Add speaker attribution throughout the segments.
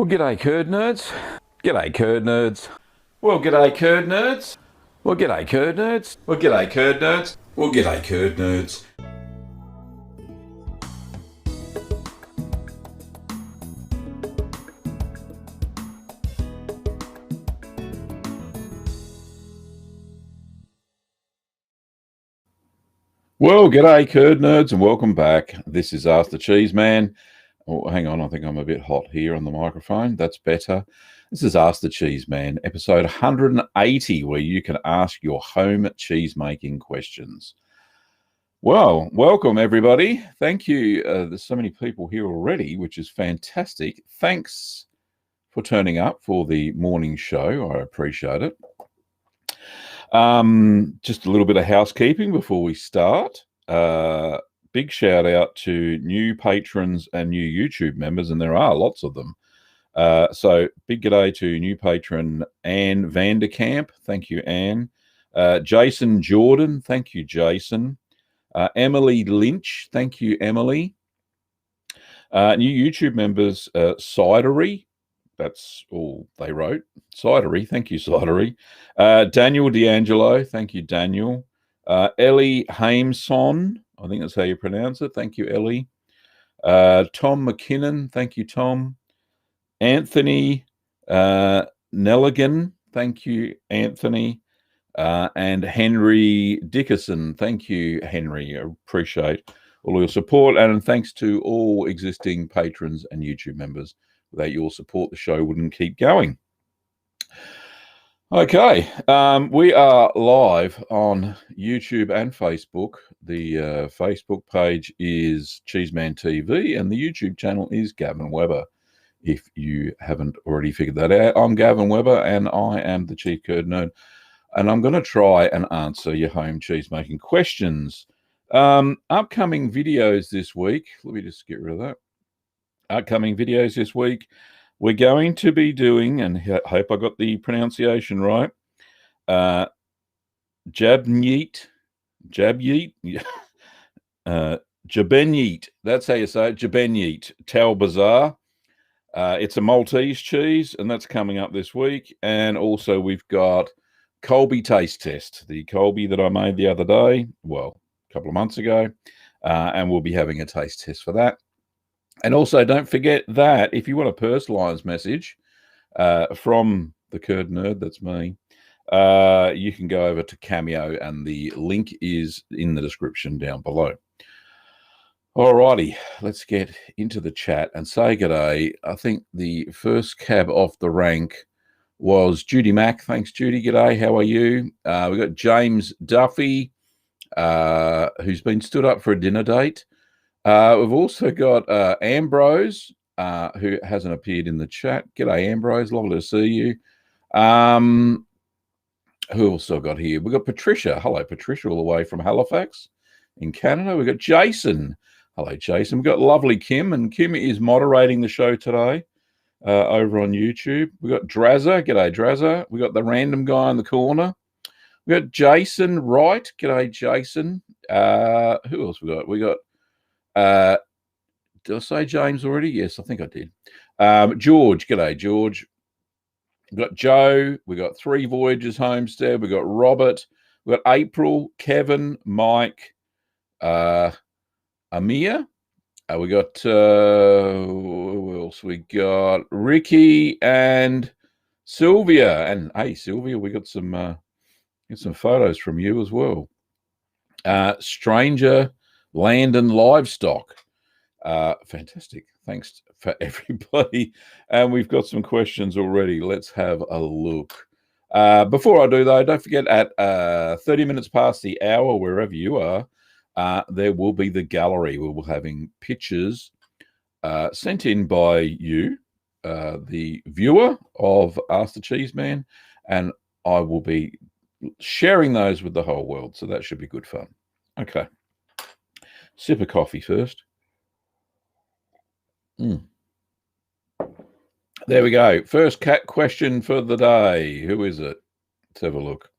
Speaker 1: Well, g'day, curd nerds. G'day, curd nerds. Well, g'day, curd nerds. Well, g'day, curd nerds. Well, g'day, curd nerds. Well, g'day, curd nerds. Well, g'day, curd nerds, and welcome back. This is Ask the Cheeseman. Oh, hang on, I think I'm a bit hot here on the microphone. That's better. This is Ask the Cheeseman, episode 180, where you can ask your home cheese making questions. Well, welcome everybody. Thank you. There's so many people here already, which is fantastic. Thanks for turning up for the morning show. I appreciate it. Just a little bit of housekeeping before we start. Big shout out to new patrons and new YouTube members, and there are lots of them. So big g'day to new patron Anne Vanderkamp. Thank you, Anne. Jason Jordan. Thank you, Jason. Emily Lynch. Thank you, Emily. New YouTube members, Cidery. That's all they wrote. Cidery. Thank you, Cidery. Daniel D'Angelo. Thank you, Daniel. Ellie Hameson. I think that's how you pronounce it. Thank you, Ellie. Tom McKinnon. Thank you, Tom. Anthony Nelligan. Thank you, Anthony. And Henry Dickerson. Thank you, Henry. I appreciate all your support. And thanks to all existing patrons and YouTube members. Without your support, the show wouldn't keep going. Okay, we are live on YouTube and Facebook. The Facebook page is Cheeseman TV, and the YouTube channel is Gavin Weber. If you haven't already figured that out, I'm Gavin Weber, and I am the Chief Curd Nerd, and I'm going to try and answer your home cheese making questions. Upcoming videos this week. Let me just get rid of that. Upcoming videos this week, we're going to be doing, and hope I got the pronunciation right, Jabnyit, Jabenyit, that's how you say it, Jabenyit, Tal Bazaar. It's a Maltese cheese, and that's coming up this week. And also we've got Colby Taste Test, the Colby that I made the other day, well, a couple of months ago, and we'll be having a taste test for that. And also, don't forget that if you want a personalised message from the Curd Nerd, that's me, you can go over to Cameo, and the link is in the description down below. Alrighty, let's get into the chat and say g'day. I think the first cab off the rank was Judy Mack. Thanks, Judy. G'day. How are you? We've got James Duffy, who's been stood up for a dinner date. We've also got Ambrose, who hasn't appeared in the chat. G'day, Ambrose. Lovely to see you. Who else have I got here? We've got Patricia. Hello, Patricia, all the way from Halifax in Canada. We've got Jason. Hello, Jason. We've got lovely Kim, and Kim is moderating the show today over on YouTube. We've got Drazza. G'day, Drazza. We've got the random guy in the corner. We've got Jason Wright. G'day, Jason. Who else we got? We got did I say James already? Yes, I think I did. George, g'day, George. We've got Joe. We've got Three Voyages Homestead. We've got Robert. We've got April, Kevin, Mike, Amir. We got who else? We got Ricky and Sylvia. And hey, Sylvia, we got some photos from you as well. Stranger Land and Livestock. Fantastic. Thanks for everybody. And we've got some questions already. Let's have a look. Before I do, though, don't forget at 30 minutes past the hour, wherever you are, there will be the gallery. We will be having pictures sent in by you, the viewer of Ask the Cheeseman, and I will be sharing those with the whole world. So that should be good fun. Okay. Sip of coffee first. There we go. First cat question for the day. Who is it? Let's have a look.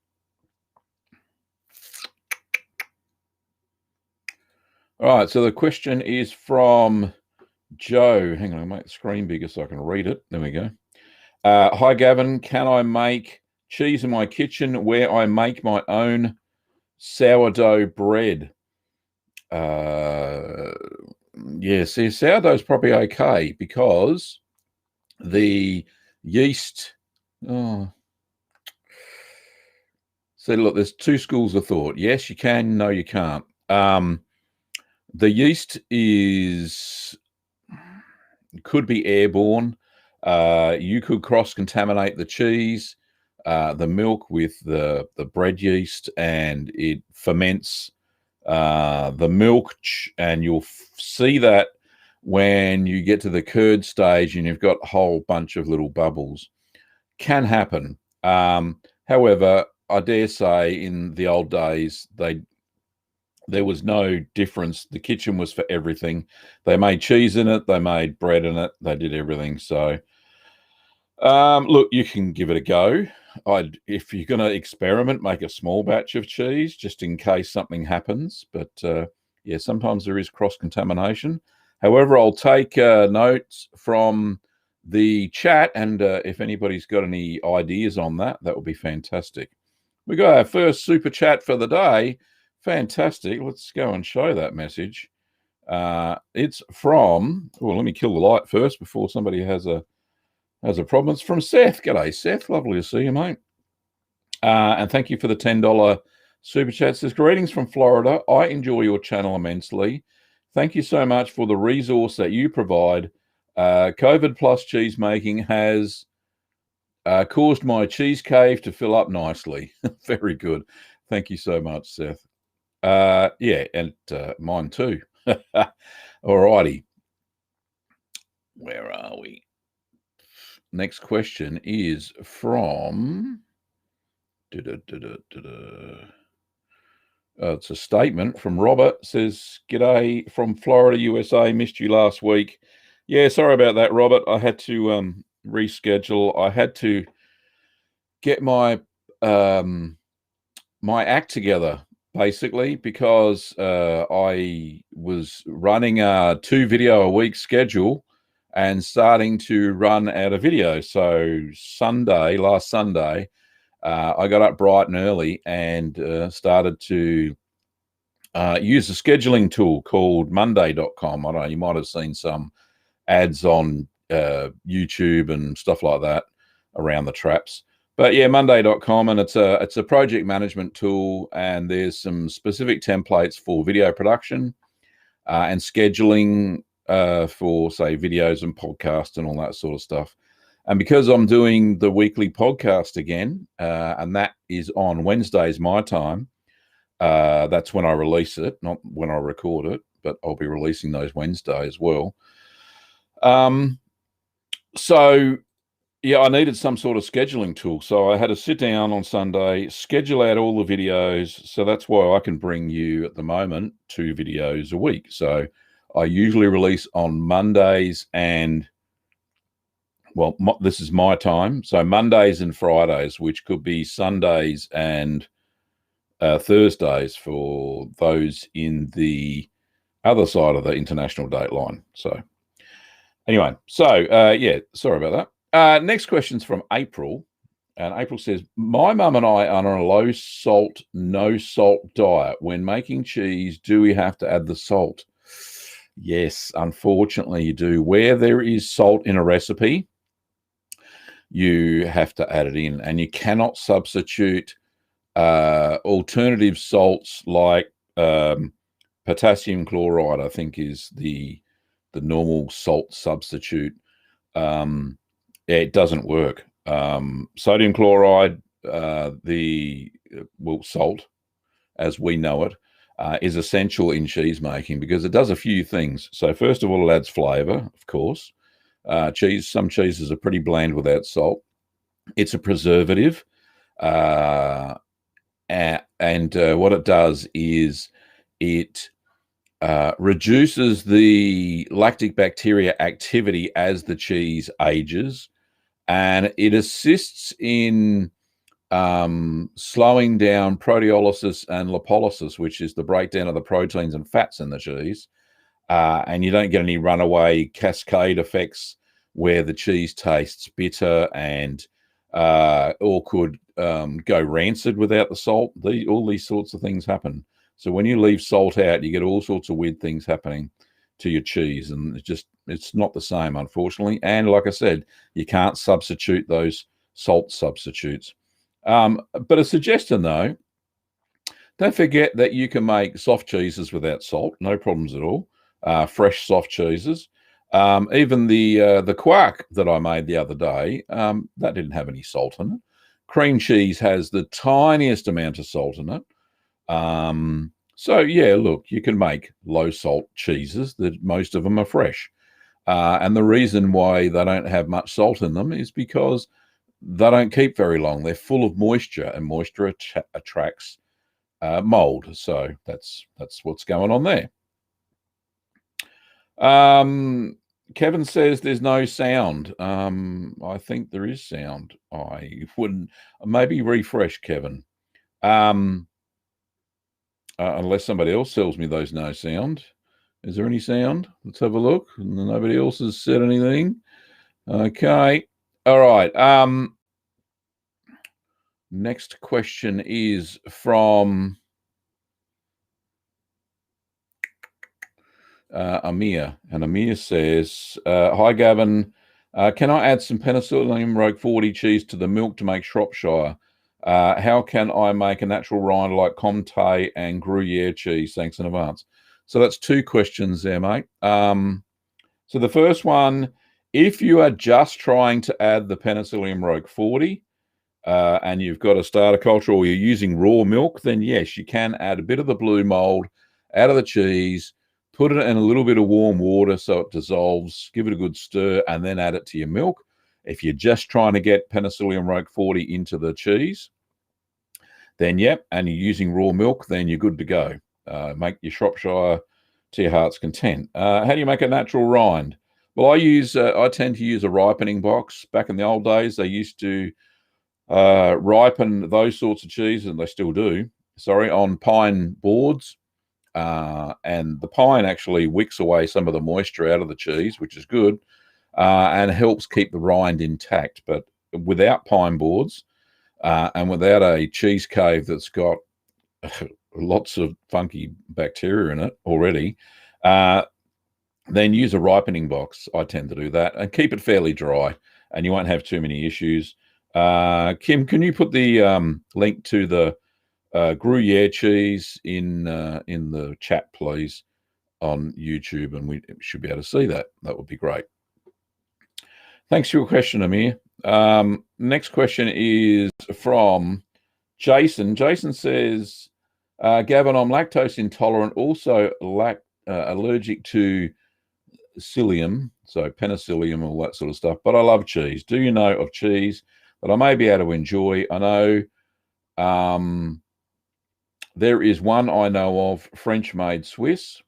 Speaker 1: All right. So the question is from Joe, hang on, I'll make the screen bigger so I can read it. There we go. Hi, Gavin. Can I make cheese in my kitchen where I make my own sourdough bread? Yeah, see, sourdough's probably okay because the yeast. Oh, so look, there's two schools of thought. Yes, you can. No, you can't. The yeast could be airborne. You could cross-contaminate the cheese, the milk with the bread yeast, and it ferments the milk, and you'll see that when you get to the curd stage and you've got a whole bunch of little bubbles. Can happen. However, I dare say in the old days, there was no difference. The kitchen was for everything. They made cheese in it. They made bread in it. They did everything. So, look, you can give it a go. If you're going to experiment, make a small batch of cheese just in case something happens. But yeah, sometimes there is cross-contamination. However, I'll take notes from the chat, and if anybody's got any ideas on that, that would be fantastic. We got our first super chat for the day. Fantastic. Let's go and show that message. It's from, well, let me kill the light first before somebody has a problem. It's from Seth. G'day, Seth. Lovely to see you, mate. And thank you for the $10 super chat. It says, greetings from Florida. I enjoy your channel immensely. Thank you so much for the resource that you provide. COVID plus cheese making has caused my cheese cave to fill up nicely. Very good. Thank you so much, Seth. Yeah, and mine too. All righty. Where are we? Next question is from... it's a statement from Robert. It says, g'day from Florida, USA. Missed you last week. Yeah, sorry about that, Robert. I had to reschedule. I had to get my my act together, basically, because I was running a 2 video a week schedule and starting to run out of video. So last Sunday, I got up bright and early and started to use a scheduling tool called Monday.com. I don't know, you might have seen some ads on YouTube and stuff like that around the traps. But yeah, Monday.com, and it's a project management tool, and there's some specific templates for video production and scheduling for, say, videos and podcasts and all that sort of stuff. And because I'm doing the weekly podcast again, and that is on Wednesdays my time, that's when I release it, not when I record it, but I'll be releasing those Wednesdays as well. So yeah, I needed some sort of scheduling tool. So I had to sit down on Sunday, schedule out all the videos. So that's why I can bring you at the moment 2 videos a week. So I usually release on Mondays and, well, this is my time. So Mondays and Fridays, which could be Sundays and Thursdays for those in the other side of the international date line. So anyway, so yeah, sorry about that. Next question's from April. And April says, my mum and I are on a low salt, no salt diet. When making cheese, do we have to add the salt? Yes, unfortunately you do. Where there is salt in a recipe, you have to add it in, and you cannot substitute alternative salts like potassium chloride, I think is the normal salt substitute. It doesn't work. Sodium chloride, salt, as we know it, is essential in cheese making because it does a few things. So first of all, it adds flavor, of course. Some cheeses are pretty bland without salt. It's a preservative. And what it does is it reduces the lactic bacteria activity as the cheese ages, and it assists in slowing down proteolysis and lipolysis, which is the breakdown of the proteins and fats in the cheese. and you don't get any runaway cascade effects where the cheese tastes bitter and or could go rancid without the salt. All these sorts of things happen. So when you leave salt out, you get all sorts of weird things happening to your cheese, and it's not the same, unfortunately. And like I said, you can't substitute those salt substitutes. But a suggestion though, don't forget that you can make soft cheeses without salt, no problems at all. Fresh soft cheeses. Even the quark that I made the other day, that didn't have any salt in it. Cream cheese has the tiniest amount of salt in it. So yeah, look, you can make low salt cheeses. That most of them are fresh. And the reason why they don't have much salt in them is because they don't keep very long. They're full of moisture, and moisture attracts mold. So that's what's going on there. Kevin says there's no sound. I think there is sound. I wouldn't maybe refresh, Kevin. Unless somebody else tells me there's no sound. Is there any sound? Let's have a look. Nobody else has said anything. Okay. All right. Next question is from Amir. And Amir says, hi, Gavin. Can I add some Penicillin Rogue 40 cheese to the milk to make Shropshire? How can I make a natural rind like Commentate and Gruyere cheese? Thanks in advance. So that's two questions there, mate. So the first one, if you are just trying to add the Penicillin Rogue 40 and you've got a starter culture or you're using raw milk, then yes, you can add a bit of the blue mold out of the cheese, put it in a little bit of warm water so it dissolves, give it a good stir, and then add it to your milk. If you're just trying to get Penicillin Rogue 40 into the cheese, then yep, and you're using raw milk, then you're good to go. Make your Shropshire to your heart's content. How do you make a natural rind? Well, I tend to use a ripening box. Back in the old days, they used to ripen those sorts of cheese, and they still do, on pine boards. And the pine actually wicks away some of the moisture out of the cheese, which is good, and helps keep the rind intact. But without pine boards and without a cheese cave that's got lots of funky bacteria in it already, then use a ripening box. I tend to do that and keep it fairly dry, and you won't have too many issues. Kim, can you put the link to the Gruyere cheese in the chat, please, on YouTube, and we should be able to see that. That would be great. Thanks for your question, Amir. Next question is from Jason. Jason says, Gavin, I'm lactose intolerant, also allergic to psyllium, so penicillium, all that sort of stuff, but I love cheese. Do you know of cheese that I may be able to enjoy? I know there is one I know of, French-made Swiss.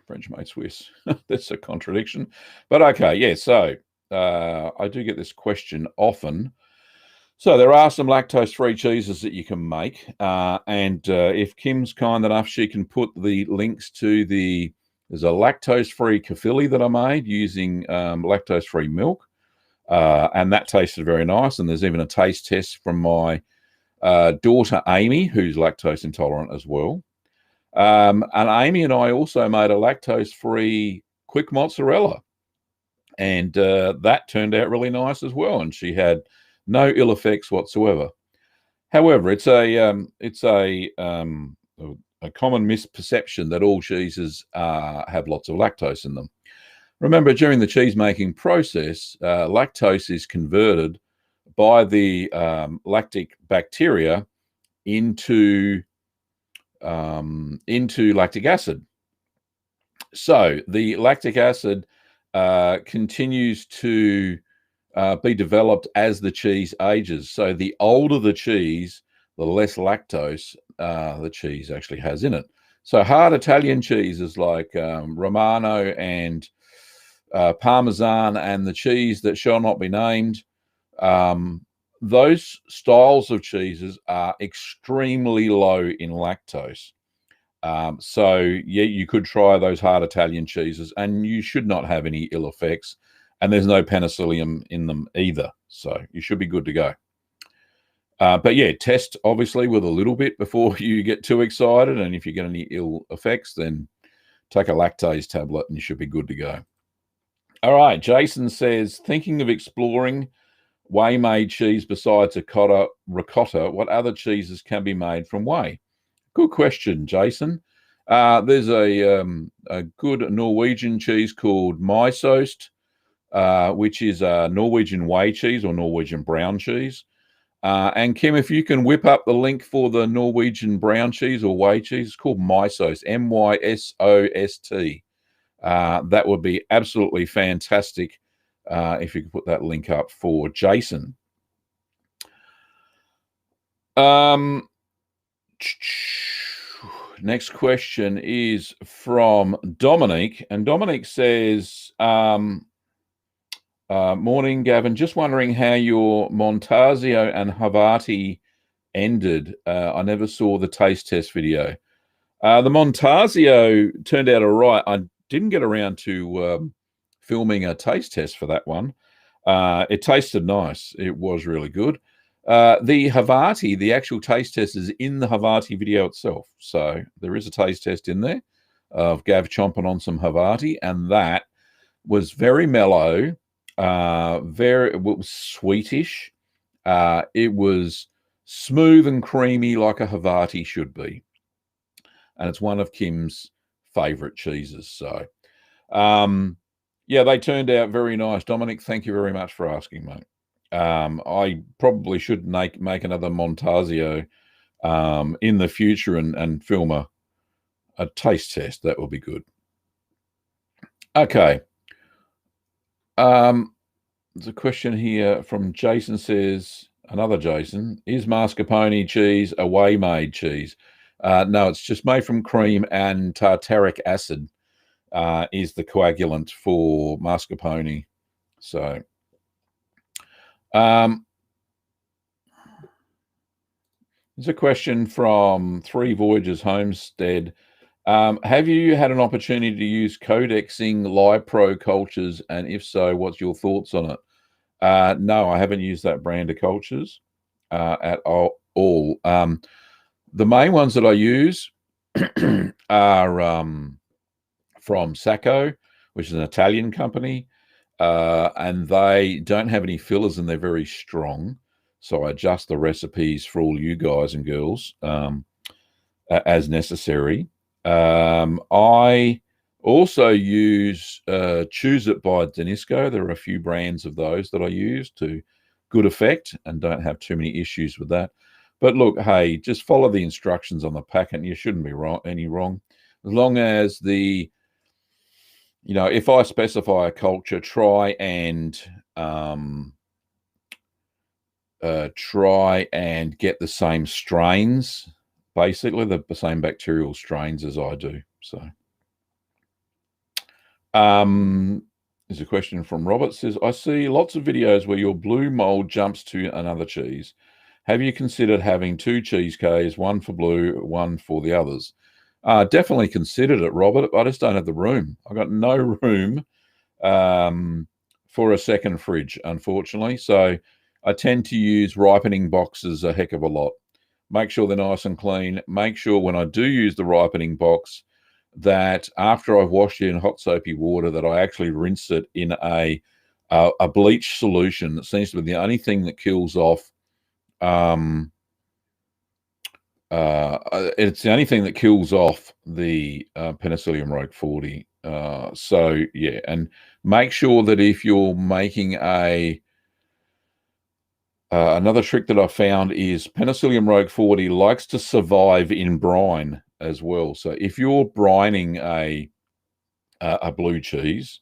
Speaker 1: French-made Swiss. That's a contradiction. But okay, yeah, so I do get this question often. So there are some lactose-free cheeses that you can make. And if Kim's kind enough, she can put the links to there's a lactose-free kefir that I made using lactose-free milk. And that tasted very nice. And there's even a taste test from my daughter Amy, who's lactose intolerant as well. And Amy and I also made a lactose-free quick mozzarella, and that turned out really nice as well. And she had no ill effects whatsoever. However, it's a common misperception that all cheeses have lots of lactose in them. Remember, during the cheese making process, lactose is converted by the lactic bacteria into lactic acid. So the lactic acid continues to be developed as the cheese ages. So the older the cheese, the less lactose the cheese actually has in it. So hard Italian cheeses like Romano and Parmesan and the cheese that shall not be named, those styles of cheeses are extremely low in lactose. So yeah, you could try those hard Italian cheeses, and you should not have any ill effects. And there's no penicillium in them either, so you should be good to go. But yeah, test obviously with a little bit before you get too excited, and if you get any ill effects, then take a lactase tablet and you should be good to go. All right, Jason says, thinking of exploring whey-made cheese besides ricotta, what other cheeses can be made from whey? Good question, Jason. There's a good Norwegian cheese called Mysost, which is a Norwegian whey cheese or Norwegian brown cheese. And Kim, if you can whip up the link for the Norwegian brown cheese or whey cheese, it's called Mysost, Mysost. That would be absolutely fantastic if you could put that link up for Jason. Next question is from Dominique, and Dominique says, morning, Gavin. Just wondering how your Montasio and Havarti ended. I never saw the taste test video. The Montasio turned out all right. I didn't get around to filming a taste test for that one. It tasted nice. It was really good. The Havarti, the actual taste test is in the Havarti video itself. So there is a taste test in there of Gav chomping on some Havarti, and that was very mellow, it was sweetish. It was smooth and creamy like a Havarti should be. And it's one of Kim's favorite cheeses. So, yeah, they turned out very nice. Dominic, thank you very much for asking, mate. I probably should make another Montasio in the future and film a taste test. That will be good. Okay. There's a question here from Jason says, another Jason, is mascarpone cheese a whey-made cheese? No, it's just made from cream, and tartaric acid is the coagulant for mascarpone. So, there's a question from Three Voyages Homestead. Have you had an opportunity to use codexing Lipro cultures, and if so, what's your thoughts on it? No, I haven't used that brand of cultures at all. The main ones that I use are from Sacco, which is an Italian company, and they don't have any fillers and they're very strong. So I adjust the recipes for all you guys and girls as necessary. I also use Choose It by Danisco. There are a few brands of those that I use to good effect and don't have too many issues with that. But look, hey, just follow the instructions on the packet and you shouldn't be any wrong. As long as if I specify a culture, try and get the same strains, basically the same bacterial strains as I do. So there's a question from Robert, says, I see lots of videos where your blue mold jumps to another cheese. Have you considered having 2 cheese Ks, one for blue, one for the others? Definitely considered it, Robert. I just don't have the room. I've got no room for a second fridge, unfortunately. So I tend to use ripening boxes a heck of a lot. Make sure they're nice and clean. Make sure when I do use the ripening box that after I've washed it in hot soapy water that I actually rinse it in a bleach solution. That seems to be the only thing that kills off it's the only thing that kills off the Penicillium rogue 40. So yeah, and make sure that if you're making another trick that I found is Penicillium rogue 40 likes to survive in brine as well. So if you're brining a blue cheese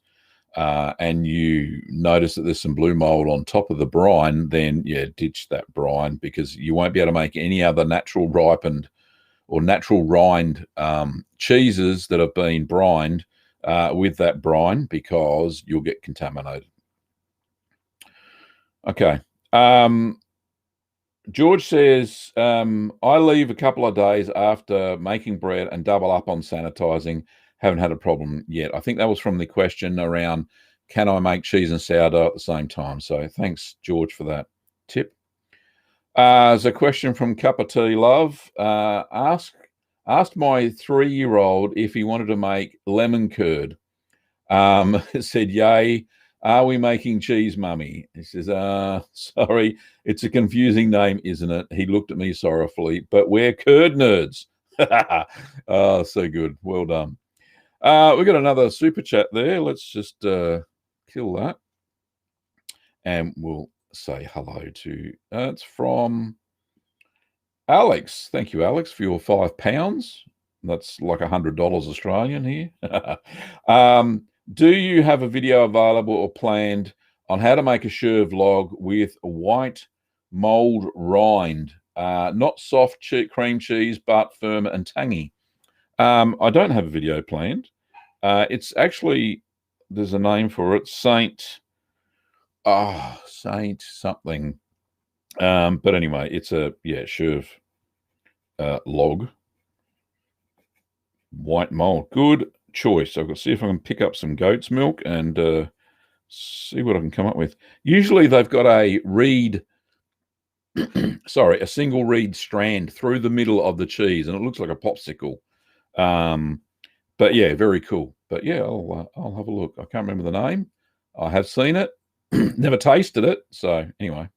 Speaker 1: and you notice that there's some blue mold on top of the brine, then yeah, ditch that brine, because you won't be able to make any other natural ripened or natural rind cheeses that have been brined with that brine, because you'll get contaminated. Okay. George says, I leave a couple of days after making bread and double up on sanitizing. Haven't had a problem yet. I think that was from the question around, can I make cheese and sourdough at the same time? So thanks, George, for that tip. There's a question from Cup of Tea Love. Asked my 3-year-old if he wanted to make lemon curd. Said, yay. Are we making cheese, mummy? He says, sorry, it's a confusing name, isn't it? He looked at me sorrowfully, but we're curd nerds. Oh, so good. Well done. We've got another super chat there. Let's just kill that. And we'll say hello to, it's from Alex. Thank you, Alex, for your £5. That's like $100 Australian here. Do you have a video available or planned on how to make a sherv log with white mold rind? Not soft cream cheese, but firm and tangy. I don't have a video planned. It's actually, there's a name for it, Saint something. But anyway, it's a, sherv log. White mold. Good choice. I've got to see if I can pick up some goat's milk and see what I can come up with. Usually they've got a reed, a single reed strand through the middle of the cheese, and it looks like a popsicle. But yeah, very cool. But yeah, I'll have a look. I can't remember the name. I have seen it, never tasted it. So anyway.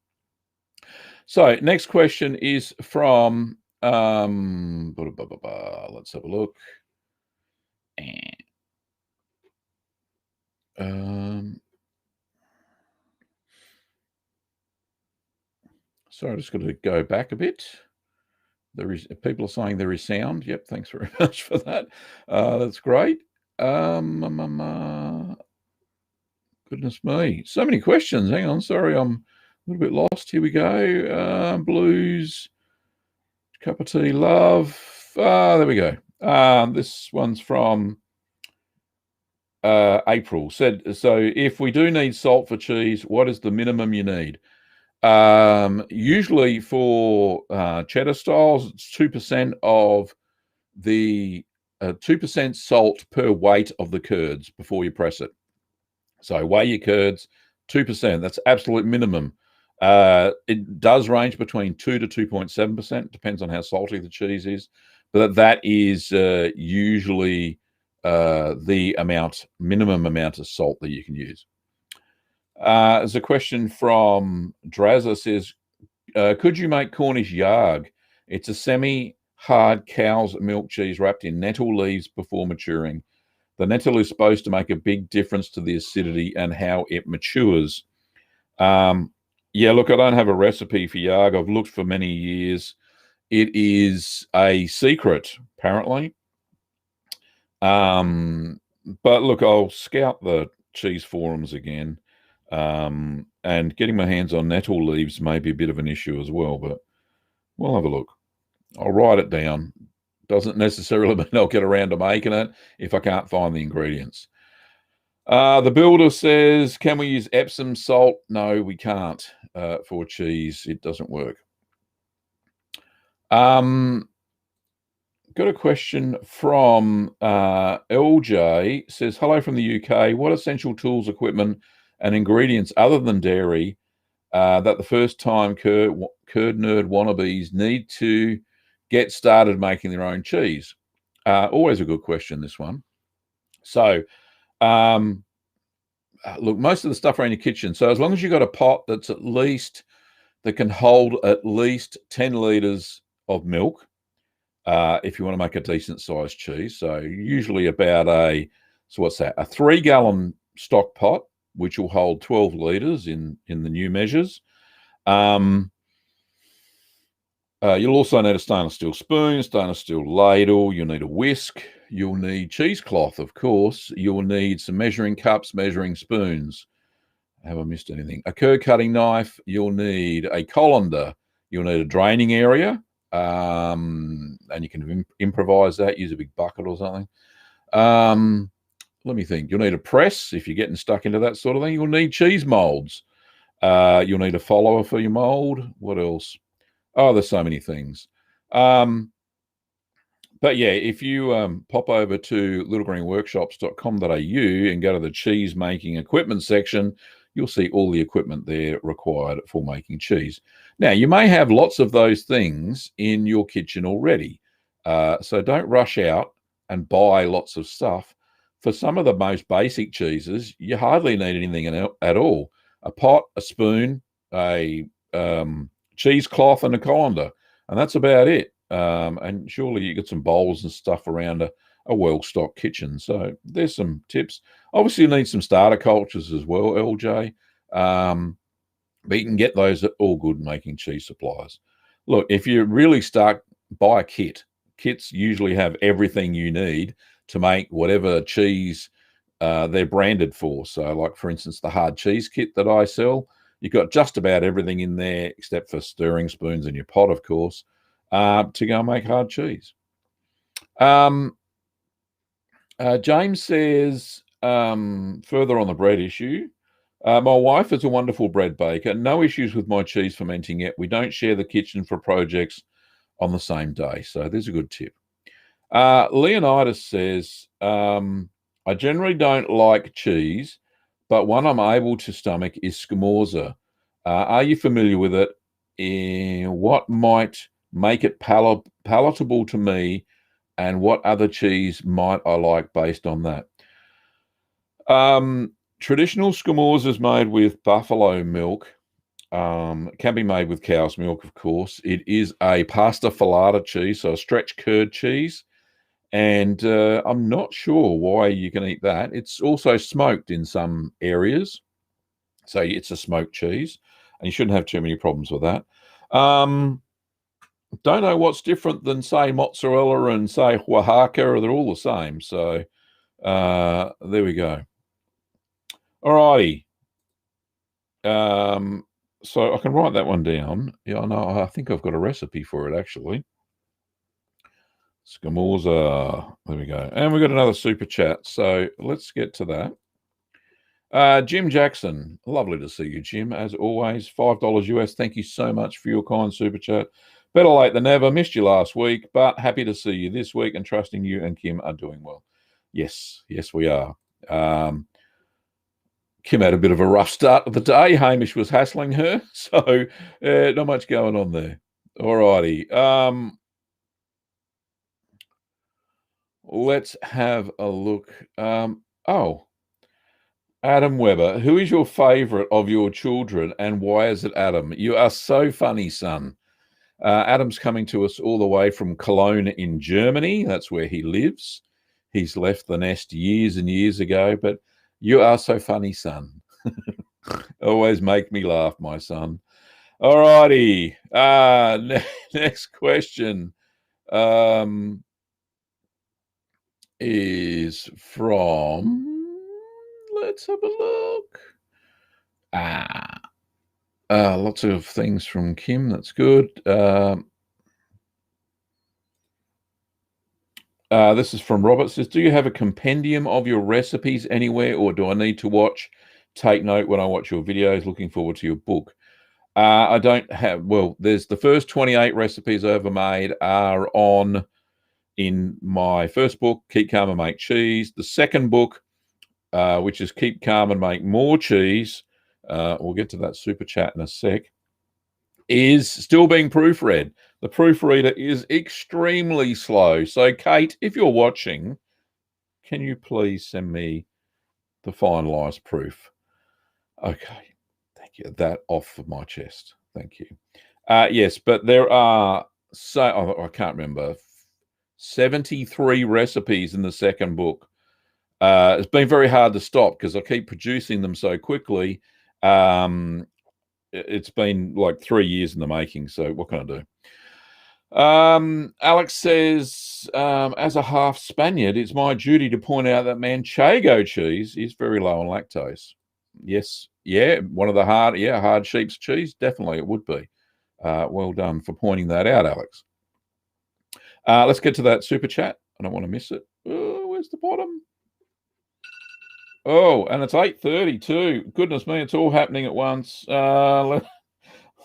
Speaker 1: So next question is from let's have a look. Sorry, I just got to go back a bit. There is, people are saying there is sound. Yep, thanks very much for that. That's great. Goodness me, so many questions. Hang on, sorry, I'm a little bit lost. Here we go. Blues, cup of tea, love. There we go. This one's from April. Said, so if we do need salt for cheese, what is the minimum you need? Usually for cheddar styles, it's 2% of the 2% salt per weight of the curds before you press it. So weigh your curds, 2%. That's absolute minimum. It does range between 2 to 2.7%. Depends on how salty the cheese is, but that is usually the minimum amount of salt that you can use. There's a question from Drazza, says, could you make Cornish Yarg? It's a semi-hard cow's milk cheese wrapped in nettle leaves before maturing. The nettle is supposed to make a big difference to the acidity and how it matures. Yeah, look, I don't have a recipe for Yarg. I've looked for many years. It is a secret, apparently. But look, I'll scout the cheese forums again. And getting my hands on nettle leaves may be a bit of an issue as well, but we'll have a look. I'll write it down. Doesn't necessarily mean I'll get around to making it if I can't find the ingredients. The builder says, can we use Epsom salt? No, we can't for cheese. It doesn't work. Got a question from LJ. Says, hello from the UK. What essential tools, equipment, and ingredients other than dairy that the first-time curd nerd wannabes need to get started making their own cheese? Always a good question, this one. So, look, most of the stuff around your kitchen. So as long as you've got a pot that's that can hold at least 10 litres of milk, if you want to make a decent-sized cheese. So usually about a 3-gallon stock pot, which will hold 12 litres in the new measures. You'll also need a stainless steel spoon, stainless steel ladle. You'll need a whisk. You'll need cheesecloth, of course. You'll need some measuring cups, measuring spoons. Have I missed anything? A curd cutting knife. You'll need a colander. You'll need a draining area. And you can improvise that. Use a big bucket or something. Let me think. You'll need a press if you're getting stuck into that sort of thing. You'll need cheese molds. You'll need a follower for your mold. What else? Oh, there's so many things. But yeah, if you pop over to littlegreenworkshops.com.au and go to the cheese making equipment section, you'll see all the equipment there required for making cheese. Now, you may have lots of those things in your kitchen already. So don't rush out and buy lots of stuff. For some of the most basic cheeses, you hardly need anything at all. A pot, a spoon, a cheesecloth, and a colander. And that's about it. And surely you get some bowls and stuff around a well-stocked kitchen. So there's some tips. Obviously, you need some starter cultures as well, LJ. But you can get those at all good making cheese suppliers. Look, if you really start, buy a kit. Kits usually have everything you need to make whatever cheese they're branded for. So like, for instance, the hard cheese kit that I sell, you've got just about everything in there except for stirring spoons in your pot, of course, to go and make hard cheese. James says, further on the bread issue, my wife is a wonderful bread baker. No issues with my cheese fermenting yet. We don't share the kitchen for projects on the same day. So there's a good tip. Leonidas says, I generally don't like cheese, but one I'm able to stomach is Scamorza. Are you familiar with it? What might make it palatable to me, and what other cheese might I like based on that? Traditional Scamorza is made with buffalo milk. It can be made with cow's milk, of course. It is a pasta filata cheese, so a stretch curd cheese. And I'm not sure why you can eat that. It's also smoked in some areas. So it's a smoked cheese, and you shouldn't have too many problems with that. Don't know what's different than, say, mozzarella and, say, Oaxaca. They're all the same. So there we go. All righty. So I can write that one down. Yeah, I know. I think I've got a recipe for it, actually. Scamorza. There we go. And we've got another super chat. So let's get to that. Jim Jackson. Lovely to see you, Jim. As always, $5 US. Thank you so much for your kind super chat. Better late than never. Missed you last week, but happy to see you this week and trusting you and Kim are doing well. Yes, we are. Kim had a bit of a rough start of the day. Hamish was hassling her, so not much going on there. All righty. Let's have a look. Adam Weber, who is your favourite of your children and why is it Adam? You are so funny, son. Adam's coming to us all the way from Cologne in Germany. That's where he lives. He's left the nest years and years ago, but you are so funny, son. Always make me laugh, my son. All righty. Next question is from, let's have a look. Lots of things from Kim. That's good. This is from Robert. Says, do you have a compendium of your recipes anywhere, or do I need to take note when I watch your videos? Looking forward to your book. I don't have. Well, there's the first 28 recipes I ever made are in my first book, Keep Calm and Make Cheese. The second book, which is Keep Calm and Make More Cheese. We'll get to that super chat in a sec. Is still being proofread. The proofreader is extremely slow. So, Kate, if you're watching, can you please send me the finalised proof? Okay, thank you. That off of my chest. Thank you. Yes, but there are, I can't remember, 73 recipes in the second book. It's been very hard to stop because I keep producing them so quickly. It's been like 3 years in the making, so what can I do? Alex says, as a half Spaniard, it's my duty to point out that Manchego cheese is very low on lactose. Yes, yeah, one of the hard sheep's cheese, definitely it would be. Well done for pointing that out, Alex. Let's get to that super chat. I don't want to miss it. Oh, where's the bottom? Oh, and it's 8:32. Goodness me, it's all happening at once.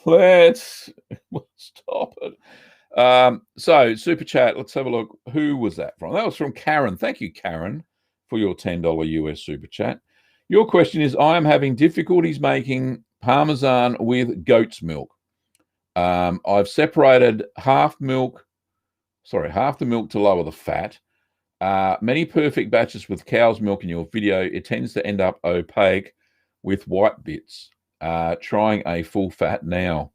Speaker 1: Let's Stop it. So super chat, let's have a look. Who was that from? That was from Karen. Thank you, Karen, for your $10 US super chat. Your question is, I am having difficulties making Parmesan with goat's milk. I've separated half the milk to lower the fat. Many perfect batches with cow's milk in your video, it tends to end up opaque with white bits. Trying a full fat now.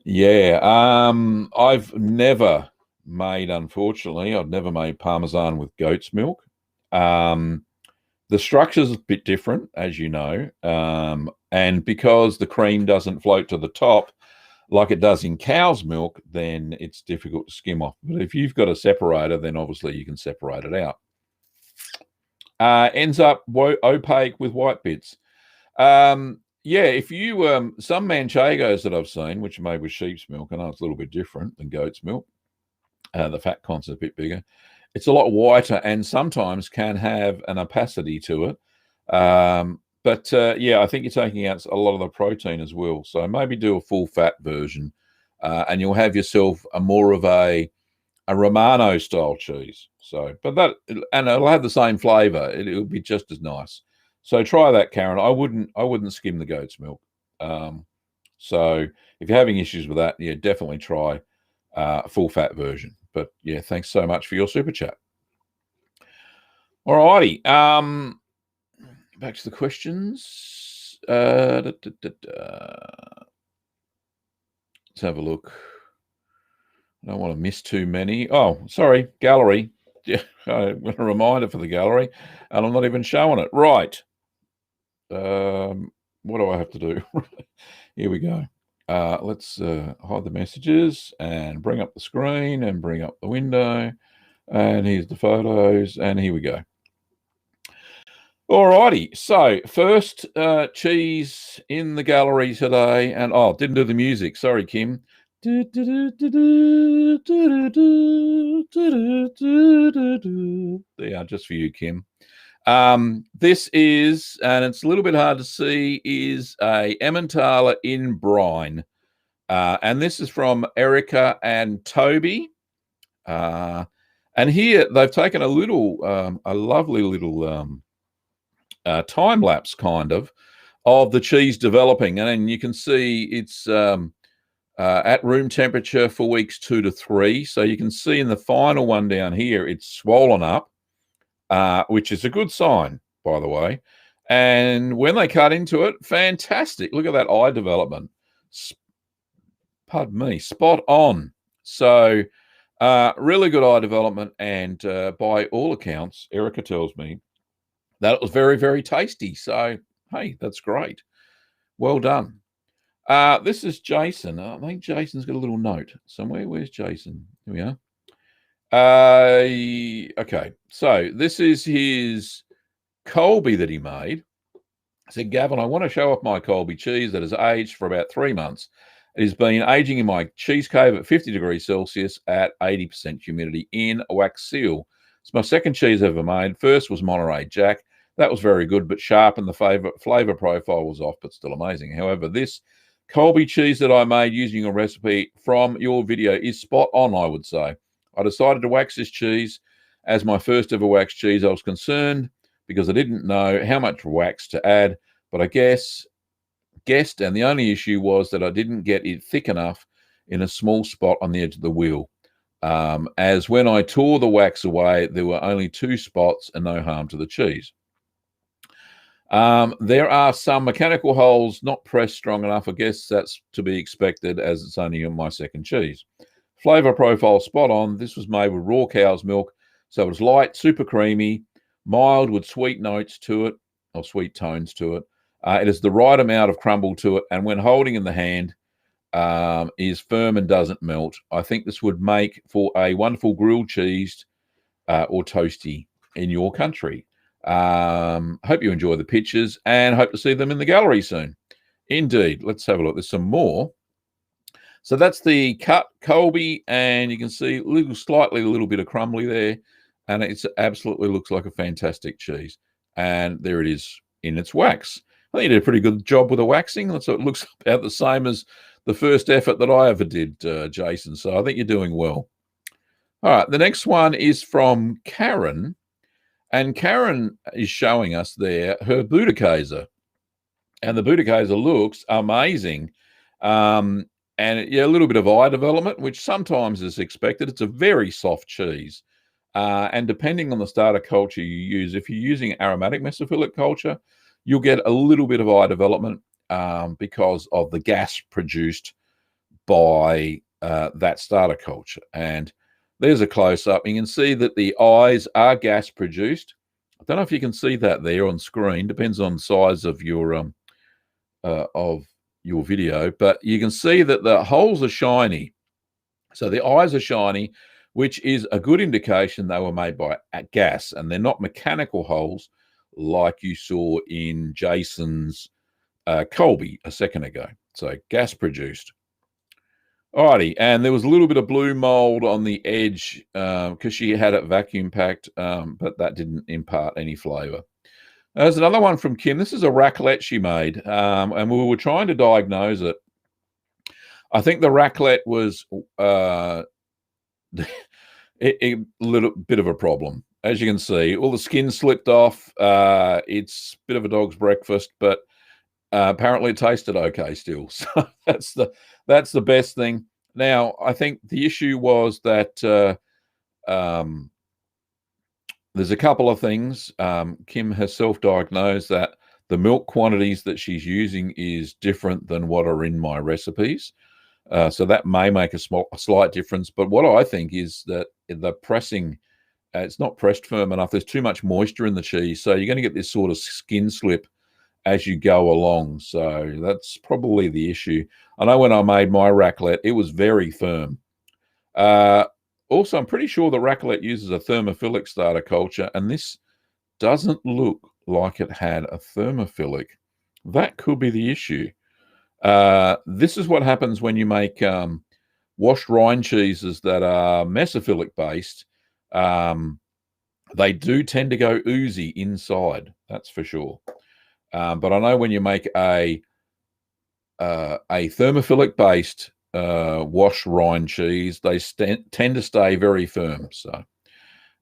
Speaker 1: Yeah, I've never made Parmesan with goat's milk. The structure's a bit different, as you know, and because the cream doesn't float to the top like it does in cow's milk, then it's difficult to skim off. But if you've got a separator, then obviously you can separate it out. Ends up opaque with white bits. Yeah, if you some manchegos that I've seen, which are made with sheep's milk, I know it's a little bit different than goat's milk. The fat content's a bit bigger. It's a lot whiter and sometimes can have an opacity to it. But yeah, I think you're taking out a lot of the protein as well. So maybe do a full fat version, and you'll have yourself more of a Romano style cheese. So, and it'll have the same flavor. It'll be just as nice. So try that, Karen. I wouldn't skim the goat's milk. So if you're having issues with that, yeah, definitely try a full fat version. But yeah, thanks so much for your super chat. All righty. Back to the questions. Let's have a look. I don't want to miss too many. Oh, sorry, gallery. Yeah, I've got a reminder for the gallery, and I'm not even showing it. Right. What do I have to do? Here we go. Let's hide the messages and bring up the screen and bring up the window. And here's the photos, and here we go. All righty. So first cheese in the gallery today, and didn't do the music. Sorry, Kim. There, just for you, Kim. This is, and it's a little bit hard to see, is a Emmentala in brine. And this is from Erica and Toby. And here they've taken a lovely little time lapse kind of the cheese developing. And then you can see it's at room temperature for weeks 2 to 3. So you can see in the final one down here, it's swollen up. Which is a good sign, by the way. And when they cut into it, fantastic. Look at that eye development. Pardon me, spot on. So really good eye development. And by all accounts, Erica tells me that it was very, very tasty. So, hey, that's great. Well done. This is Jason. I think Jason's got a little note somewhere. Where's Jason? Here we are. Okay, so this is his Colby that he made. I said, Gavin, I want to show off my Colby cheese that has aged for about 3 months. It has been aging in my cheese cave at 50 degrees Celsius at 80% humidity in a wax seal. It's my second cheese ever made. First was Monterey Jack. That was very good, but sharp, and the flavor profile was off, but still amazing. However, this Colby cheese that I made using a recipe from your video is spot on, I would say. I decided to wax this cheese as my first ever wax cheese. I was concerned because I didn't know how much wax to add, but I guessed, and the only issue was that I didn't get it thick enough in a small spot on the edge of the wheel. As when I tore the wax away, there were only 2 spots and no harm to the cheese. There are some mechanical holes not pressed strong enough. I guess that's to be expected as it's only on my second cheese. Flavor profile spot on. This was made with raw cow's milk, so it was light, super creamy, mild with sweet notes to it, or sweet tones to it. It is the right amount of crumble to it, and when holding in the hand, is firm and doesn't melt. I think this would make for a wonderful grilled cheese or toasty in your country. Hope you enjoy the pictures and hope to see them in the gallery soon. Indeed. Let's have a look. There's some more. So that's the cut Colby, and you can see a little bit of crumbly there, and it absolutely looks like a fantastic cheese. And there it is in its wax. I think you did a pretty good job with the waxing. So it looks about the same as the first effort that I ever did, Jason. So I think you're doing well. All right, the next one is from Karen. And Karen is showing us there her Buddha-Käse. And the Buddha-Käse looks amazing. And yeah, a little bit of eye development, which sometimes is expected. It's a very soft cheese. And depending on the starter culture you use, if you're using aromatic mesophilic culture, you'll get a little bit of eye development because of the gas produced by that starter culture. And there's a close-up. You can see that the eyes are gas produced. I don't know if you can see that there on screen. Depends on the size of your video, but you can see that the holes are shiny. So the eyes are shiny, which is a good indication they were made by gas, and they're not mechanical holes like you saw in Jason's Colby a second ago. So gas produced. Alrighty, and there was a little bit of blue mold on the edge because she had it vacuum packed, but that didn't impart any flavour. There's another one from Kim. This is a raclette she made, and we were trying to diagnose it. I think the raclette was a little bit of a problem. As you can see, all the skin slipped off. It's a bit of a dog's breakfast, but apparently it tasted okay still. So that's the best thing. Now, I think the issue was that there's a couple of things. Kim has self-diagnosed that the milk quantities that she's using is different than what are in my recipes. So that may make a slight difference. But what I think is that the pressing, it's not pressed firm enough. There's too much moisture in the cheese. So you're going to get this sort of skin slip as you go along. So that's probably the issue. I know when I made my raclette, it was very firm. Also, I'm pretty sure the raclette uses a thermophilic starter culture, and this doesn't look like it had a thermophilic. That could be the issue. This is what happens when you make washed rind cheeses that are mesophilic based. They do tend to go oozy inside, that's for sure. But I know when you make a thermophilic based wash rind cheese, they tend to stay very firm. So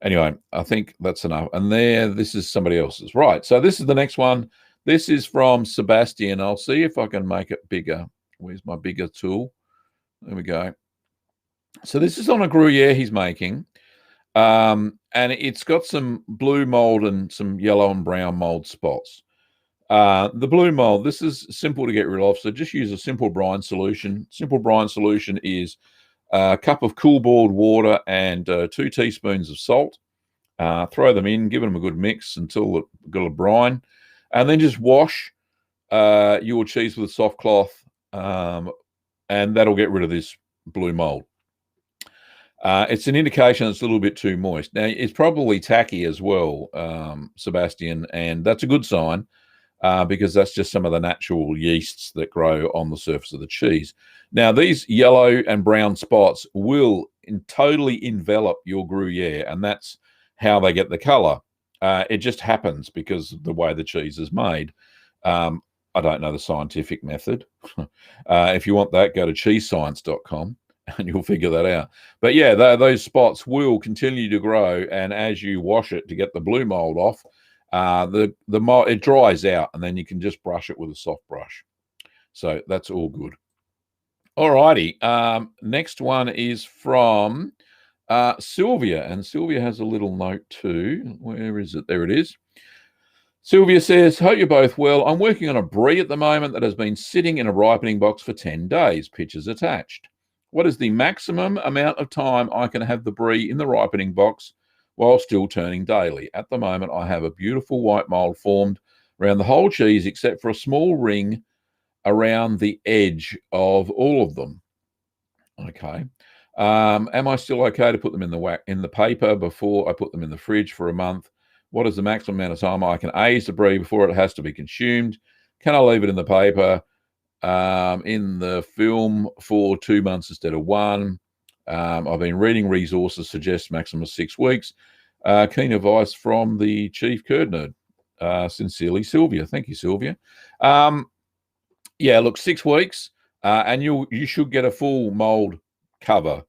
Speaker 1: anyway, I think that's enough. And this is somebody else's. Right, so this is the next one. This is from Sebastian. I'll see if I can make it bigger. Where's my bigger tool? There we go. So this is on a Gruyere he's making. And it's got some blue mold and some yellow and brown mold spots. The blue mold, this is simple to get rid of, so just use a simple brine solution. Simple brine solution is a cup of cool boiled water and 2 teaspoons of salt. Throw them in, give them a good mix until it's got a brine, and then just wash your cheese with a soft cloth, and that'll get rid of this blue mold. It's an indication it's a little bit too moist. Now, it's probably tacky as well, Sebastian, and that's a good sign. Because that's just some of the natural yeasts that grow on the surface of the cheese. Now, these yellow and brown spots will totally envelop your Gruyere, and that's how they get the color. It just happens because of the way the cheese is made. I don't know the scientific method. If you want that, go to cheesescience.com and you'll figure that out. But yeah, those spots will continue to grow, and as you wash it to get the blue mold off, the mold, it dries out, and then you can just brush it with a soft brush. So that's all good. All righty. Next one is from Sylvia, and Sylvia has a little note too. Where is it? There it is. Sylvia says, hope you're both well. I'm working on a brie at the moment that has been sitting in a ripening box for 10 days, pictures attached. What is the maximum amount of time I can have the brie in the ripening box while still turning daily? At the moment, I have a beautiful white mold formed around the whole cheese except for a small ring around the edge of all of them. Okay. Am I still okay to put them in the paper before I put them in the fridge for a month? What is the maximum amount of time I can age the brie before it has to be consumed? Can I leave it in the paper, in the film for 2 months instead of 1? I've been reading resources suggest maximum of 6 weeks. Keen advice from the chief curd nerd. Sincerely, Sylvia. Thank you, Sylvia. Yeah, look, 6 weeks. and you should get a full mold cover.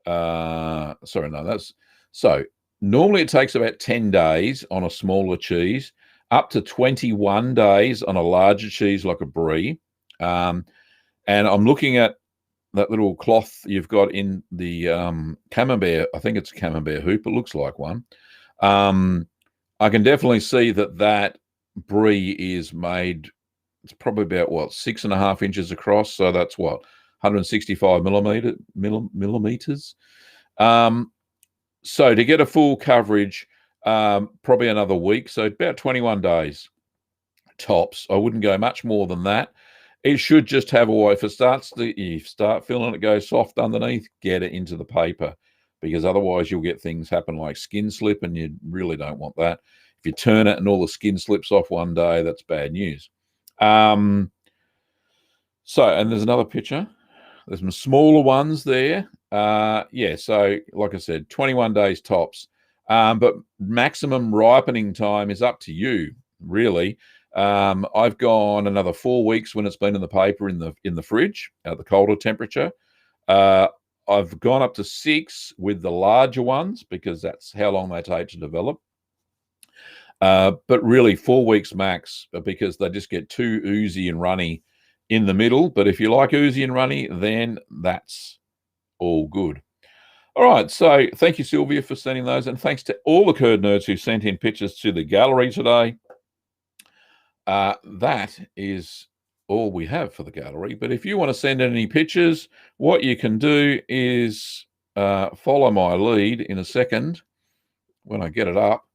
Speaker 1: Sorry, no, that's so. Normally, it takes about 10 days on a smaller cheese, up to 21 days on a larger cheese like a brie. And I'm looking at that little cloth you've got in the camembert. I think it's a camembert hoop. It looks like one. I can definitely see that brie is made. It's probably about what 6.5 inches across. So that's what 165 millimeters. So to get a full coverage, probably another week. So about 21 days tops. I wouldn't go much more than that. It should just have a, if you start feeling it go soft underneath, get it into the paper, because otherwise you'll get things happen like skin slip, and you really don't want that. If you turn it and all the skin slips off one day, that's bad news. And there's another picture. There's some smaller ones there. Yeah, so like I said, 21 days tops. But maximum ripening time is up to you, really. I've gone another 4 weeks when it's been in the paper in the fridge at the colder temperature. I've gone up to 6 with the larger ones because that's how long they take to develop. But really 4 weeks max, because they just get too oozy and runny in the middle. But if you like oozy and runny, then that's all good. All right, so thank you, Sylvia, for sending those, and thanks to all the curd nerds who sent in pictures to the gallery today. That is all we have for the gallery. But if you want to send in any pictures, what you can do is follow my lead in a second when I get it up.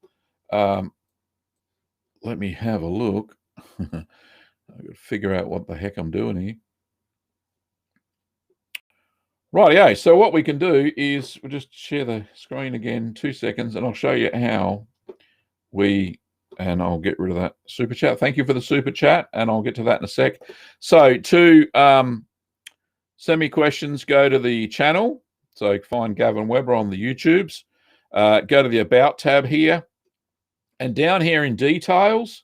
Speaker 1: Let me have a look. I've got to figure out what the heck I'm doing here. Rightio, so what we can do is we'll just share the screen again, 2 seconds, and I'll show you how and I'll get rid of that super chat. Thank you for the super chat, and I'll get to that in a sec. So to send me questions, go to the channel. So find Gavin Weber on the YouTubes. Go to the About tab here. And down here in details,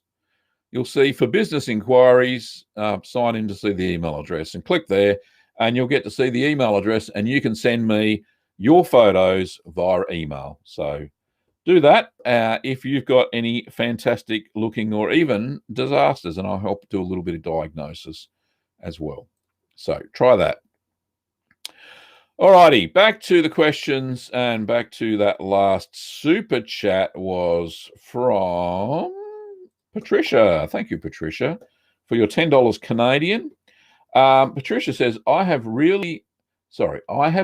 Speaker 1: you'll see for business inquiries, sign in to see the email address, and click there, and you'll get to see the email address, and you can send me your photos via email. So do that if you've got any fantastic looking or even disasters, and I'll help do a little bit of diagnosis as well. So try that. All righty, back to the questions, and back to that last super chat was from Patricia. Thank you, Patricia, for your $10 Canadian. Patricia says, I have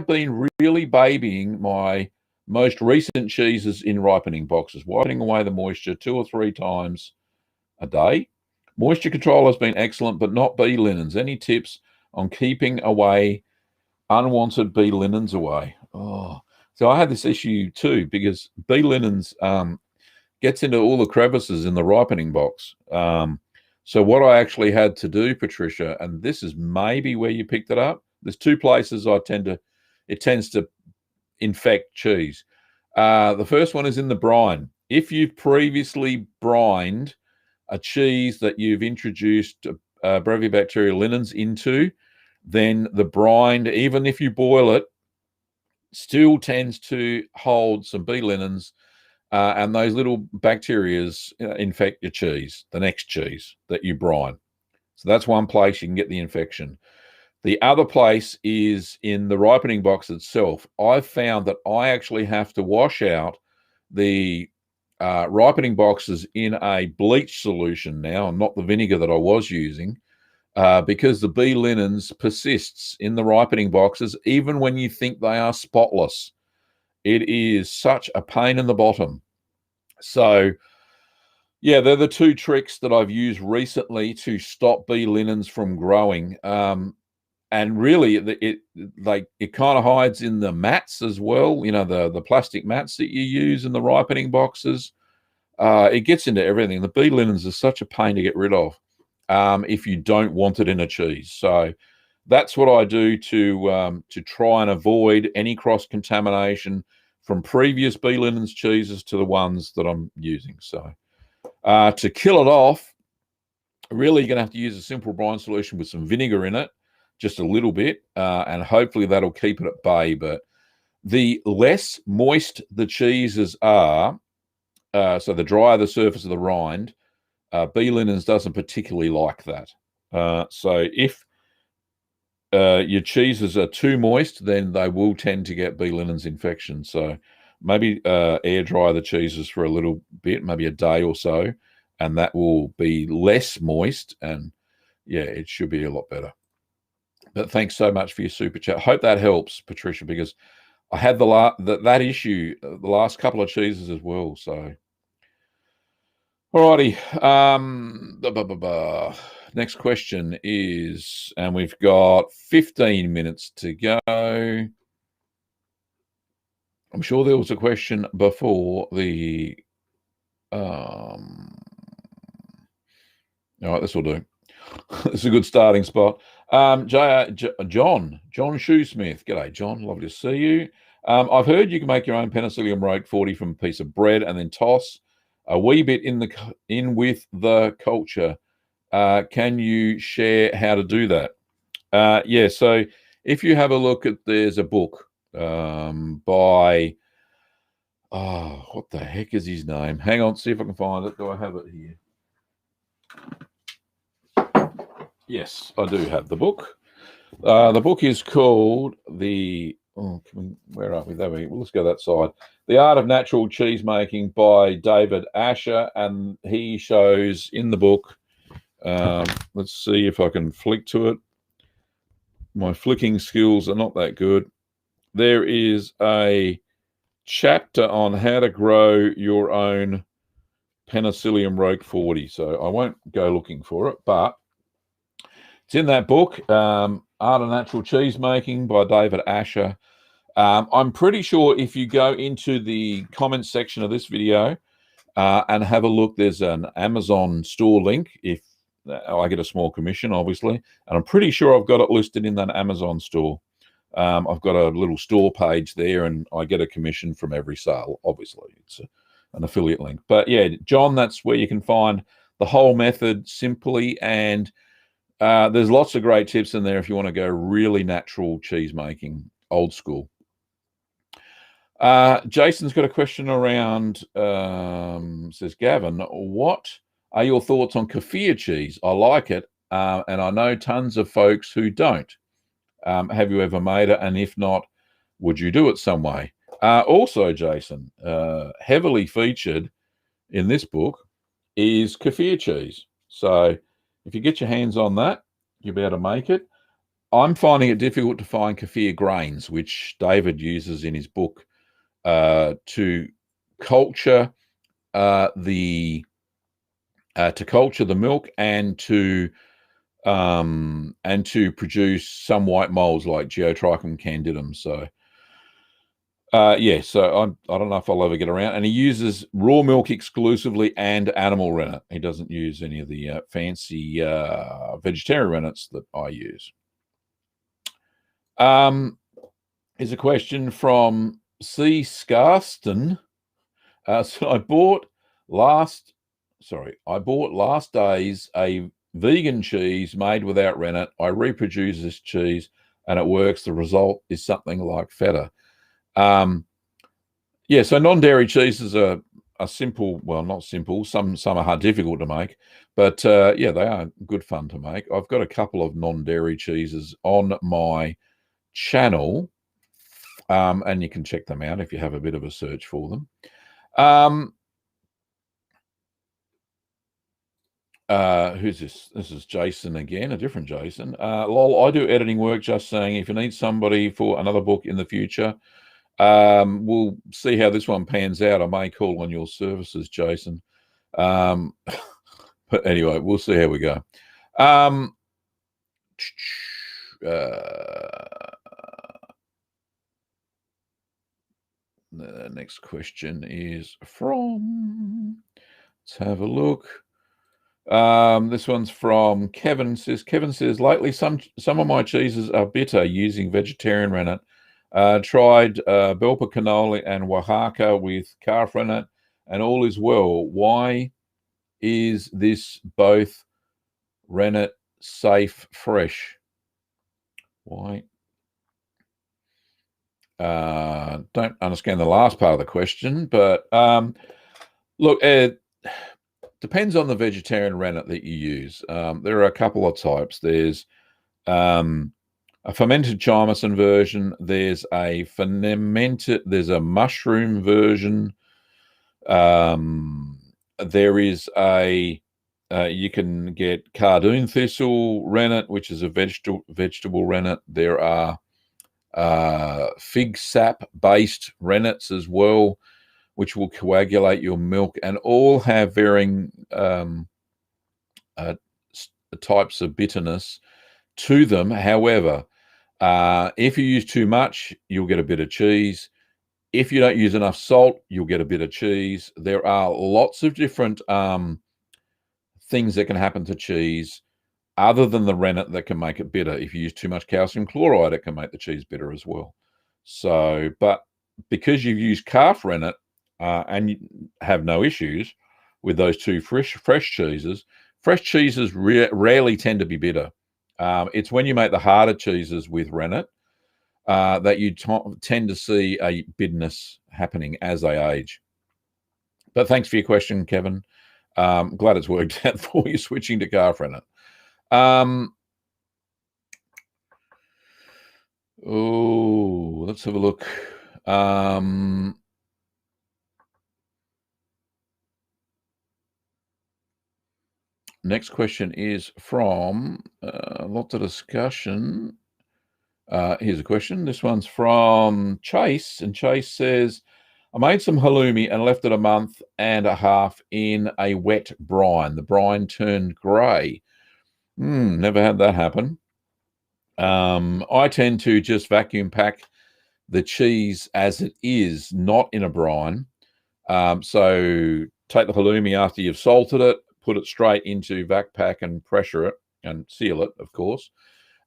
Speaker 1: been really babying my most recent cheeses in ripening boxes, wiping away the moisture 2 or 3 times a day. Moisture control has been excellent, but not bee linens. Any tips on keeping away unwanted bee linens away? Oh, so I had this issue too, because bee linens gets into all the crevices in the ripening box. So what I actually had to do, Patricia, and this is maybe where you picked it up. There's 2 places it tends to infect cheese. The first one is in the brine. If you've previously brined a cheese that you've introduced Brevibacteria linens into, then the brine, even if you boil it, still tends to hold some bee linens, and those little bacterias infect your cheese, the next cheese that you brine. So that's one place you can get the infection. The other place is in the ripening box itself. I've found that I actually have to wash out the ripening boxes in a bleach solution now, and not the vinegar that I was using, because the bee linens persists in the ripening boxes even when you think they are spotless. It is such a pain in the bottom. So yeah, they're the 2 tricks that I've used recently to stop bee linens from growing. And really, it kind of hides in the mats as well. You know, the plastic mats that you use in the ripening boxes. It gets into everything. The bee linens are such a pain to get rid of if you don't want it in a cheese. So that's what I do to try and avoid any cross contamination from previous bee linens cheeses to the ones that I'm using. So to kill it off, really you're going to have to use a simple brine solution with some vinegar in it. just a little bit, and hopefully that'll keep it at bay. But the less moist the cheeses are, so the drier the surface of the rind, bee linens doesn't particularly like that. So if your cheeses are too moist, then they will tend to get bee linens infection. So maybe air dry the cheeses for a little bit, maybe a day or so, and that will be less moist, and yeah, it should be a lot better. But thanks so much for your super chat. Hope that helps, Patricia, because I had that issue the last couple of cheeses as well. So, alrighty. Next question is, and we've got 15 minutes to go. I'm sure there was a question before the. All right, this will do. This is a good starting spot. John Shoesmith. G'day, John. Lovely to see you. I've heard you can make your own Penicillin roque 40 from a piece of bread and then toss a wee bit in with the culture. Can you share how to do that? Yeah, so if you have a look at, there's a book by, what the heck is his name? Hang on, see if I can find it. Do I have it here? Yes, I do have the book. The book is called where are we? There we go. Well, let's go that side. The Art of Natural Cheese Making by David Asher, and he shows in the book. Let's see if I can flick to it. My flicking skills are not that good. There is a chapter on how to grow your own Penicillin roque 40. So I won't go looking for it, but it's in that book, Art of Natural Cheese Making by David Asher. I'm pretty sure if you go into the comments section of this video and have a look, there's an Amazon store link. If I get a small commission, obviously, and I'm pretty sure I've got it listed in that Amazon store. I've got a little store page there, and I get a commission from every sale. Obviously, it's an affiliate link. But yeah, John, that's where you can find the whole method simply, and there's lots of great tips in there if you want to go really natural cheese making, old school. Jason's got a question around, says, Gavin, what are your thoughts on Kefir cheese? I like it, and I know tons of folks who don't. Have you ever made it? And if not, would you do it some way? Also, Jason, heavily featured in this book is Kefir cheese. So if you get your hands on that, you'll be able to make it. I'm finding it difficult to find Kefir grains, which David uses in his book to culture the milk and to produce some white molds like Geotrichum candidum. So yeah, so I don't know if I'll ever get around. And he uses raw milk exclusively and animal rennet. He doesn't use any of the fancy vegetarian rennets that I use. Here's a question from C. Scarston. So I bought last days a vegan cheese made without rennet. I reproduce this cheese and it works. The result is something like feta. Yeah, so non-dairy cheeses are simple. Well, not simple. Some are difficult to make, but yeah, they are good fun to make. I've got a couple of non-dairy cheeses on my channel, and you can check them out if you have a bit of a search for them. Who's this? This is Jason again, a different Jason. Lol, I do editing work, just saying. If you need somebody for another book in the future, we'll see how this one pans out. I may call on your services, Jason. But anyway, we'll see how we go. The next question is from, let's have a look. This one's from Kevin. Kevin says, lately some of my cheeses are bitter using vegetarian rennet. Tried Belper cannoli and Oaxaca with calf rennet, and all is well. Why is this both rennet safe fresh? Why? Don't understand the last part of the question, but look, it depends on the vegetarian rennet that you use. There are a couple of types. There's a fermented Cheeseman version. There's a mushroom version. There is a you can get cardoon thistle rennet, which is a vegetable rennet. There are fig sap based rennets as well, which will coagulate your milk, and all have varying types of bitterness to them. However, if you use too much, you'll get a bit of cheese. If you don't use enough salt, you'll get a bit of cheese. There are lots of different things that can happen to cheese other than the rennet that can make it bitter. If you use too much calcium chloride, it can make the cheese bitter as well. So, but because you've used calf rennet and you have no issues with those two fresh cheeses rarely tend to be bitter. It's when you make the harder cheeses with rennet that you tend to see a bitterness happening as they age. But thanks for your question, Kevin. Glad it's worked out for you switching to calf rennet. Let's have a look. Next question is from lots of discussion. Here's a question. This one's from Chase, and Chase says, I made some halloumi and left it a month and a half in a wet brine. The brine turned grey. Never had that happen. I tend to just vacuum pack the cheese as it is, not in a brine. So take the halloumi after you've salted it, put it straight into vac pack and pressure it and seal it, of course.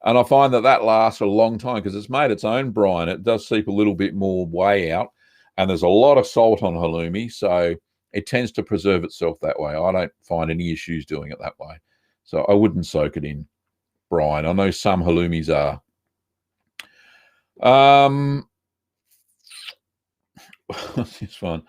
Speaker 1: And I find that lasts a long time because it's made its own brine. It does seep a little bit more way out, and there's a lot of salt on halloumi, so it tends to preserve itself that way. I don't find any issues doing it that way. So I wouldn't soak it in brine. I know some halloumis are. This one.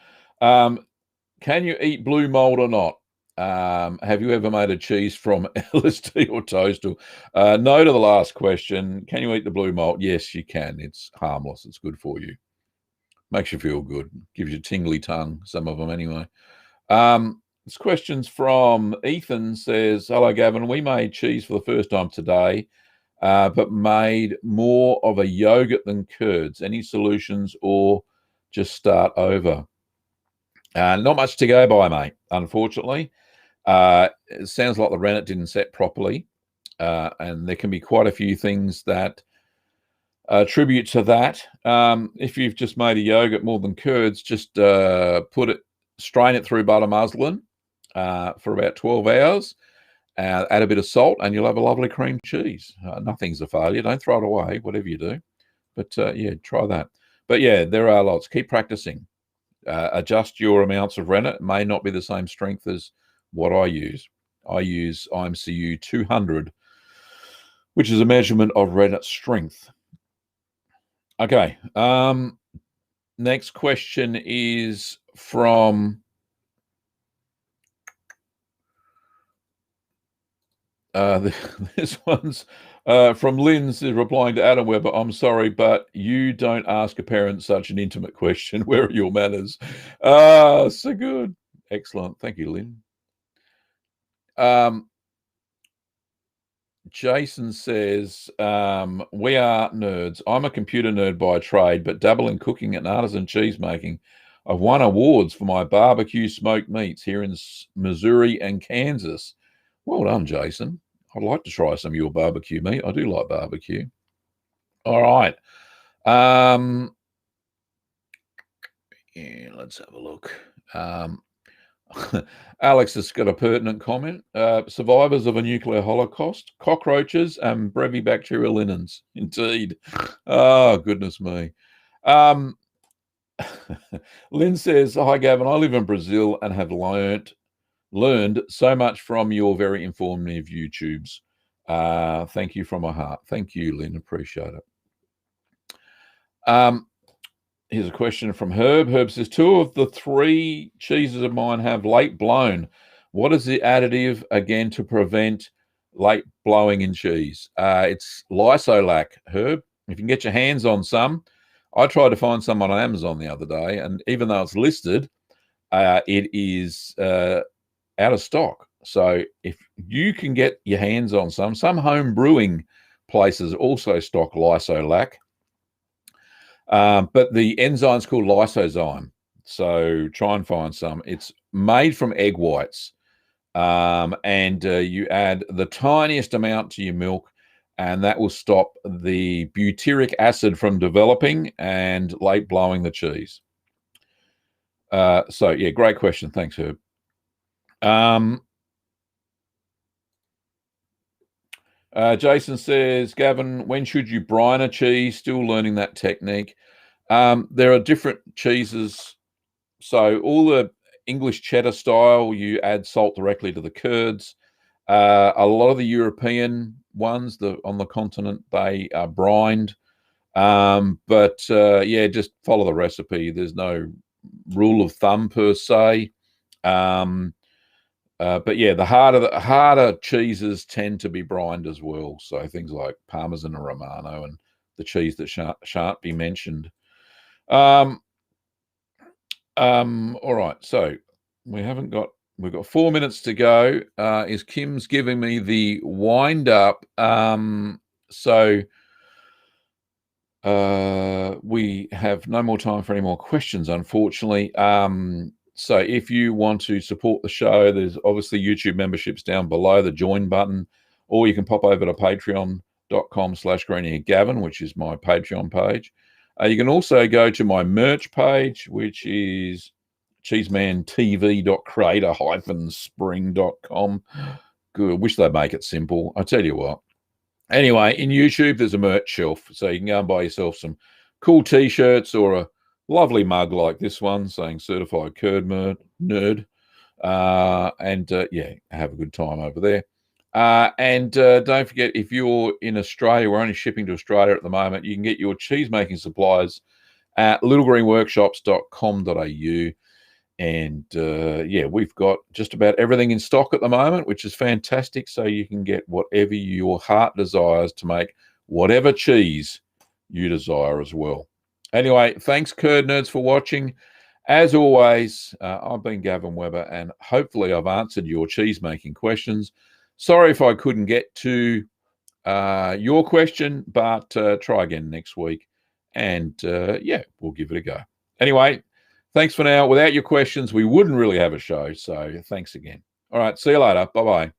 Speaker 1: Can you eat blue mold or not? Have you ever made a cheese from LSD or toastal? No to the last question. Can you eat the blue mold? Yes, you can. It's harmless. It's good for you. Makes you feel good. Gives you a tingly tongue, some of them anyway. This question's from Ethan, says, hello, Gavin. We made cheese for the first time today, but made more of a yogurt than curds. Any solutions or just start over? Not much to go by, mate, unfortunately. It sounds like the rennet didn't set properly, and there can be quite a few things that attribute to that. If you've just made a yogurt more than curds, just strain it through butter muslin for about 12 hours, add a bit of salt, and you'll have a lovely cream cheese. Nothing's a failure. Don't throw it away, whatever you do. But yeah, try that. But yeah, there are lots. Keep practicing. Adjust your amounts of rennet. It may not be the same strength as what I use. I use IMCU 200, which is a measurement of rennet strength. Okay. Next question is from this one's from Lynn's replying to Adam Webber. I'm sorry, but you don't ask a parent such an intimate question. Where are your manners? So good. Excellent. Thank you, Lynn. Jason says, we are nerds. I'm a computer nerd by trade, but dabble in cooking and artisan cheese making. I've won awards for my barbecue smoked meats here in Missouri and Kansas. Well done, Jason. I'd like to try some of your barbecue meat. I do like barbecue. All right. Yeah, let's have a look. Alex has got a pertinent comment. Survivors of a nuclear holocaust, cockroaches and brevibacterial linens. Indeed. Oh, goodness me. Lynn says, hi, Gavin. I live in Brazil and have learned so much from your very informative YouTubes. Thank you from my heart. Thank you, Lynn. Appreciate it. Here's a question from Herb. Herb says, 2 of the 3 cheeses of mine have late blown. What is the additive, again, to prevent late blowing in cheese? It's Lysolac, Herb. If you can get your hands on some. I tried to find some on Amazon the other day, and even though it's listed, it is out of stock. So if you can get your hands on some home brewing places also stock Lysolac. But the enzyme's called lysozyme. So try and find some. It's made from egg whites. And you add the tiniest amount to your milk, and that will stop the butyric acid from developing and late blowing the cheese. So, yeah, great question. Thanks, Herb. Jason says, Gavin, when should you brine a cheese? Still learning that technique. There are different cheeses. So all the English cheddar style, you add salt directly to the curds. A lot of the European ones on the continent, they are brined. Yeah, just follow the recipe. There's no rule of thumb per se. But yeah, the harder cheeses tend to be brined as well. So things like Parmesan and Romano and the cheese that shan't be mentioned. All right. So we've got 4 minutes to go. Is Kim's giving me the wind up? So we have no more time for any more questions, unfortunately. So if you want to support the show, there's obviously YouTube memberships down below, the join button, or you can pop over to patreon.com/GreenearGavin, which is my Patreon page. You can also go to my merch page, which is cheesemantv.creator-spring.com. Good. I wish they'd make it simple. I tell you what. Anyway, in YouTube, there's a merch shelf, so you can go and buy yourself some cool T-shirts or a lovely mug like this one saying Certified Curd Nerd. Yeah, have a good time over there. Don't forget, if you're in Australia, we're only shipping to Australia at the moment, you can get your cheese-making supplies at littlegreenworkshops.com.au. And yeah, we've got just about everything in stock at the moment, which is fantastic. So you can get whatever your heart desires to make whatever cheese you desire as well. Anyway, thanks, Curd Nerds, for watching. As always, I've been Gavin Weber, and hopefully I've answered your cheese-making questions. Sorry if I couldn't get to your question, but try again next week. And yeah, we'll give it a go. Anyway, thanks for now. Without your questions, we wouldn't really have a show. So thanks again. All right, see you later. Bye-bye.